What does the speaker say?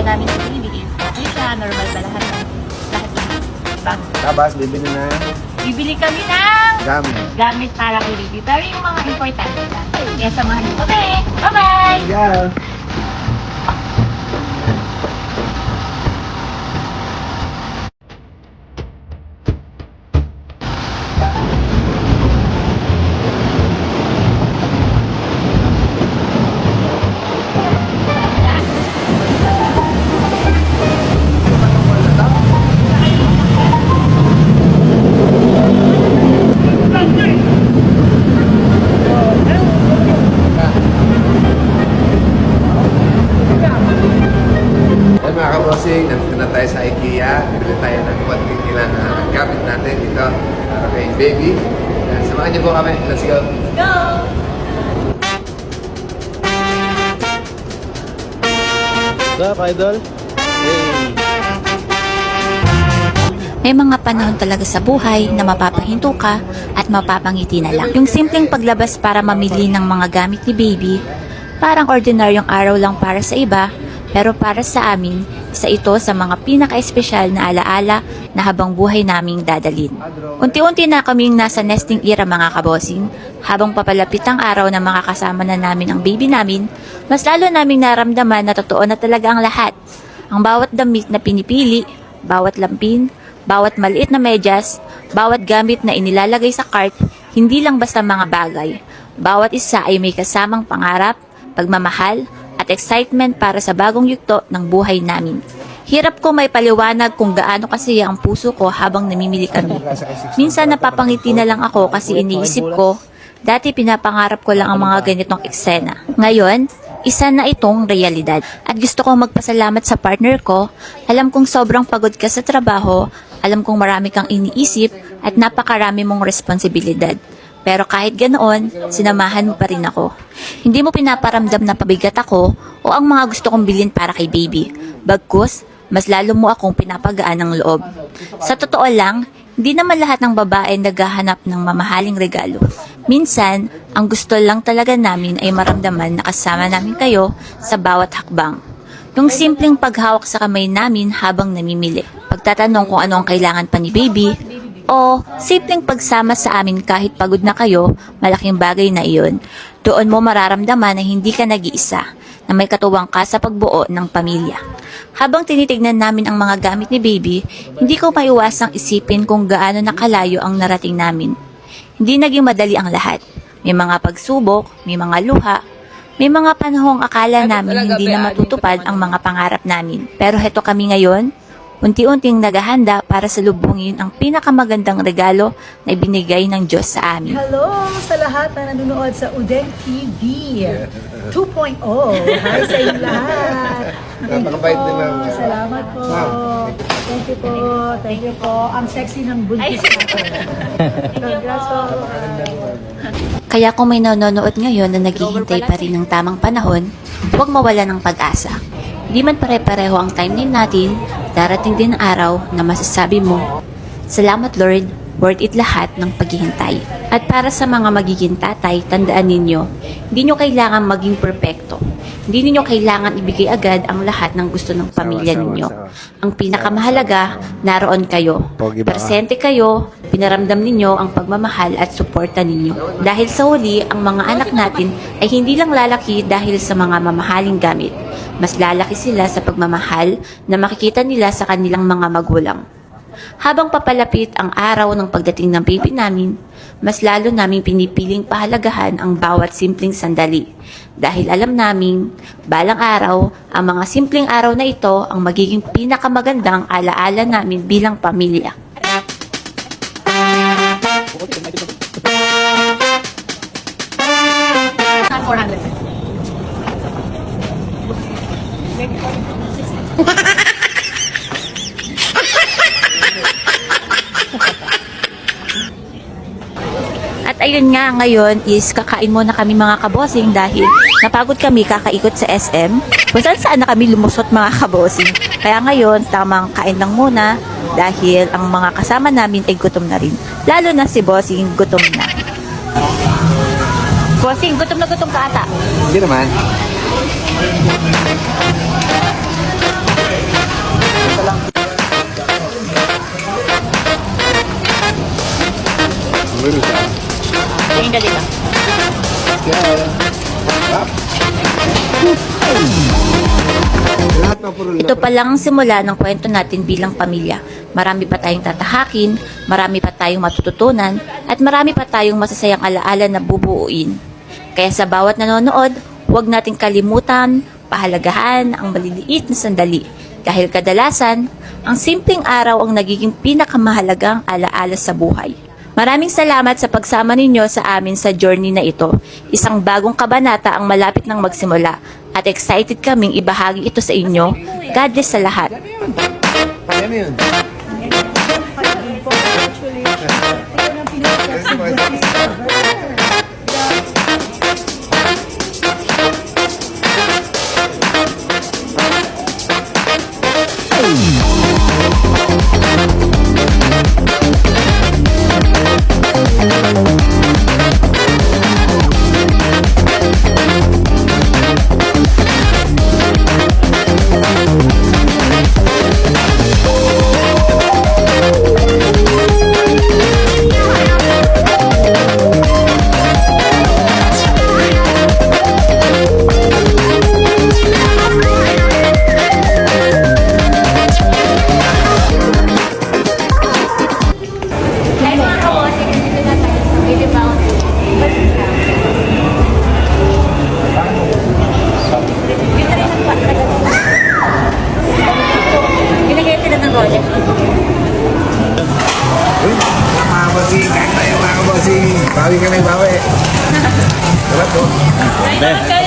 pagka namin sa binibigay. Hindi siya normal ba lahat ng diba? Tapos, bibili na Bibili kami ng gamit. para kay baby. Pero yung mga importante lang. Kaya samahan niyo kami. Bye-bye! Yeah. Ay mga kabosing, nandito na tayo sa IKEA. Bibili tayo ng konting ilang gamit natin dito para kay baby. Samahan niyo po kami. Let's go! Go! What's up, idol? Hey! May mga panahon talaga sa buhay na mapapahinto ka at mapapangiti na lang. Yung simpleng paglabas para mamili ng mga gamit ni baby, parang ordinaryong araw lang para sa iba, pero para sa amin, isa ito sa mga pinaka-espesyal na alaala na habang buhay naming dadalin. Unti-unti na kaming nasa nesting era mga kabosing. Habang papalapit ang araw na makakasama na namin ang baby namin, mas lalo naming naramdaman na totoo na talaga ang lahat. Ang bawat damit na pinipili, bawat lampin, bawat maliit na medyas, bawat gamit na inilalagay sa cart, hindi lang basta mga bagay. Bawat isa ay may kasamang pangarap, pagmamahal, at excitement para sa bagong yugto ng buhay namin. Hirap ko may paliwanag kung gaano kasaya ang puso ko habang namimili kami. Minsan napapangiti na lang ako kasi iniisip ko, dati pinapangarap ko lang ang mga ganitong eksena. Ngayon, isa na itong realidad. At gusto kong magpasalamat sa partner ko. Alam kong sobrang pagod ka sa trabaho, alam kong marami kang iniisip at napakarami mong responsibilidad. Pero kahit ganoon, sinamahan mo pa rin ako. Hindi mo pinaparamdam na pabigat ako o ang mga gusto kong bilhin para kay baby. Bagkus, mas lalo mo akong pinapagaan ng loob. Sa totoo lang, hindi naman lahat ng babae naghahanap ng mamahaling regalo. Minsan, ang gusto lang talaga namin ay maramdaman na kasama namin kayo sa bawat hakbang. Yung simpleng paghawak sa kamay namin habang namimili. Pagtatanong kung ano ang kailangan pa ni baby, o simpleng pagsama sa amin kahit pagod na kayo, malaking bagay na iyon. Doon mo mararamdaman na hindi ka nag-iisa, na may katuwang ka sa pagbuo ng pamilya. Habang tinitignan namin ang mga gamit ni baby, hindi ko maiwasang isipin kung gaano nakalayo ang narating namin. Hindi naging madali ang lahat. May mga pagsubok, may mga luha, may mga panahong akala namin hindi na matutupad ang mga pangarap namin. Pero heto kami ngayon, unti-unting naghahanda para salubungin ang pinakamagandang regalo na ibinigay ng Diyos sa amin. Hello sa lahat na nanonood sa Udeng TV 2.0. Hi sa inyo lahat. Napakabait din lang. Salamat po. Thank you po. Thank you po. Ang sexy ng buntis natin. Congrats po. Kaya kung may nanonood ngayon na naghihintay pa rin ng tamang panahon, huwag mawala ng pag-asa. Di man pare-pareho ang timeline natin, darating din ang araw na masasabi mo, "Salamat Lord, worth it lahat ng paghihintay." At para sa mga magiging tatay, tandaan ninyo, hindi nyo kailangan maging perpekto. Hindi ninyo kailangan ibigay agad ang lahat ng gusto ng pamilya ninyo. Ang pinakamahalaga, naroon kayo. Presente kayo, pinaramdam ninyo ang pagmamahal at suporta ninyo. Dahil sa huli, ang mga anak natin ay hindi lang lalaki dahil sa mga mamahaling gamit. Mas lalaki sila sa pagmamahal na makikita nila sa kanilang mga magulang. Habang papalapit ang araw ng pagdating ng baby namin, mas lalo naming pinipiling pahalagahan ang bawat simpleng sandali. Dahil alam namin, balang araw, ang mga simpleng araw na ito ang magiging pinakamagandang alaala namin bilang pamilya. At ayun nga, ngayon is kakain muna kami mga kabosing dahil napagod kami kakaikot sa SM. Kung saan na kami lumusot mga kabosing. Kaya ngayon, tamang kain lang muna dahil ang mga kasama namin ay gutom na rin. Lalo na si Bossing, gutom na. Bossing, gutom na gutom ka ata. Hindi naman. Lulus ah. Tingin ka dito. Lahat na puro Ito pa lang ang simula ng kwento natin bilang pamilya. Marami pa tayong tatahakin, marami pa tayong matututunan, at marami pa tayong masasayang alaala na bubuuin. Kaya sa bawat nanonood, huwag nating kalimutan, pahalagahan ang maliliit na sandali. Dahil kadalasan, ang simpleng araw ang nagiging pinakamahalagang alaala sa buhay. Maraming salamat sa pagsama ninyo sa amin sa journey na ito. Isang bagong kabanata ang malapit nang magsimula at excited kaming ibahagi ito sa inyo. God bless sa lahat. Ano yun? Ay, mga kabossing, dito na tayo sa Baby Mountain. Pinagayat sila ng project. Uy, mga bossing, kain tayo mga bossing. Bawi ka na yung bawi. Sarap po. Ay,